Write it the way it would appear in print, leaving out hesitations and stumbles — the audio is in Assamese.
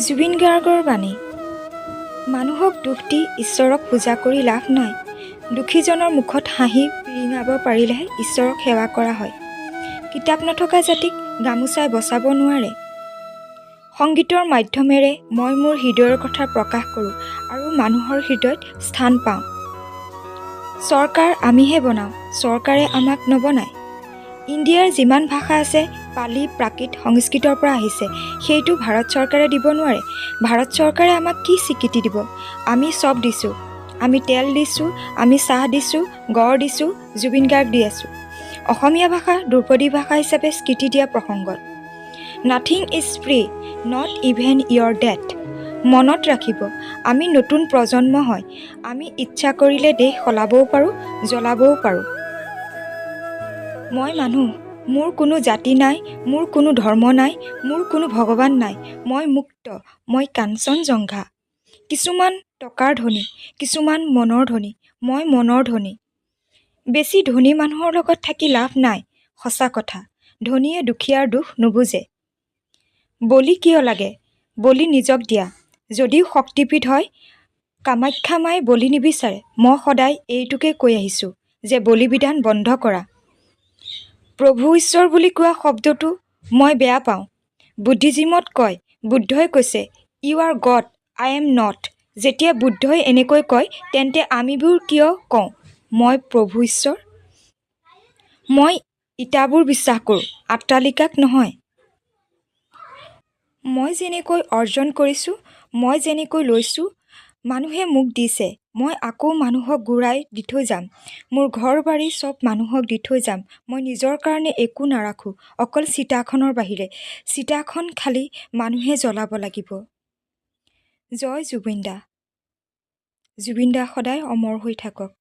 জুবিন গাৰ্গৰ বাণী। মানুহক দোষ দি ঈশ্বৰক পূজা কৰি লাভ নাই। দুখীজনৰ মুখত হাঁহি বিৰিঙাব পাৰিলেহে ঈশ্বৰক সেৱা কৰা হয়। কিতাপ নথকা জাতিক গামোচাই বচাব নোৱাৰে। সংগীতৰ মাধ্যমেৰে মই মোৰ হৃদয়ৰ কথা প্ৰকাশ কৰোঁ আৰু মানুহৰ হৃদয়ত স্থান পাওঁ। চৰকাৰ আমিহে বনাওঁ, চৰকাৰে আমাক নবনায়। ইণ্ডিয়াৰ যিমান ভাষা আছে পালি, প্ৰাকৃত, সংস্কৃতৰ পৰা আহিছে। সেইটো ভাৰত চৰকাৰে দিব নোৱাৰে। ভাৰত চৰকাৰে আমাক কি স্বীকৃতি দিব? আমি চব দিছোঁ। আমি তেল দিছোঁ, আমি চাহ দিছোঁ, গড় দিছোঁ, জুবিন গাৰ্গ দি আছোঁ। অসমীয়া ভাষা ধ্ৰুপদী ভাষা হিচাপে স্বীকৃতি দিয়া প্ৰসংগত nothing is free, not even your death. মনত ৰাখিব, আমি নতুন প্ৰজন্ম হয়। আমি ইচ্ছা কৰিলে দেশ সলাবও পাৰোঁ, জ্বলাবও পাৰোঁ। মই মানুহ, মোৰ কোনো জাতি নাই, মোৰ কোনো ধৰ্ম নাই, মোৰ কোনো ভগৱান নাই। মই মুক্ত, মই কাঞ্চনজংঘা। কিছুমান টকাৰ ধনী, কিছুমান মনৰ ধনী। মই মনৰ ধনী। বেছি ধনী মানুহৰ লগত থাকি লাভ নাই। সঁচা কথা, ধনীয়ে দুখীয়াৰ দুখ নুবুজে। বলি কিয় লাগে? বলি নিজক দিয়া। যদিও শক্তিপীঠ হয়, কামাখ্যা মায়ে বলি নিবিচাৰে। মই সদায় এইটোকে কৈ আহিছোঁ যে বলি বিধান বন্ধ কৰা। প্ৰভু ঈশ্বৰ বুলি কোৱা শব্দটো মই বেয়া পাওঁ। বুদ্ধিজিমত কয়, বুদ্ধই কৈছে you are God, I am not. যেতিয়া বুদ্ধই এনেকৈ কয় তেন্তে আমিবোৰ কিয় কওঁ মই প্ৰভু ঈশ্বৰ? মই ইটাবোৰ বিশ্বাস কৰোঁ, অট্টালিকাক নহয়। মই যেনেকৈ অৰ্জন কৰিছোঁ, মই যেনেকৈ লৈছোঁ, মানুহে মোক দিছে, মই আকৌ মানুহক ঘূৰাই দি থৈ যাম। মোৰ ঘৰ বাৰী চব মানুহক দি থৈ যাম। মই নিজৰ কাৰণে একো নাৰাখোঁ, অকল চিতাখনৰ বাহিৰে। চিতাখন খালি মানুহে জ্বলাব লাগিব। জয় জুবিন দা। জুবিন দা সদায় অমৰ হৈ থাকক।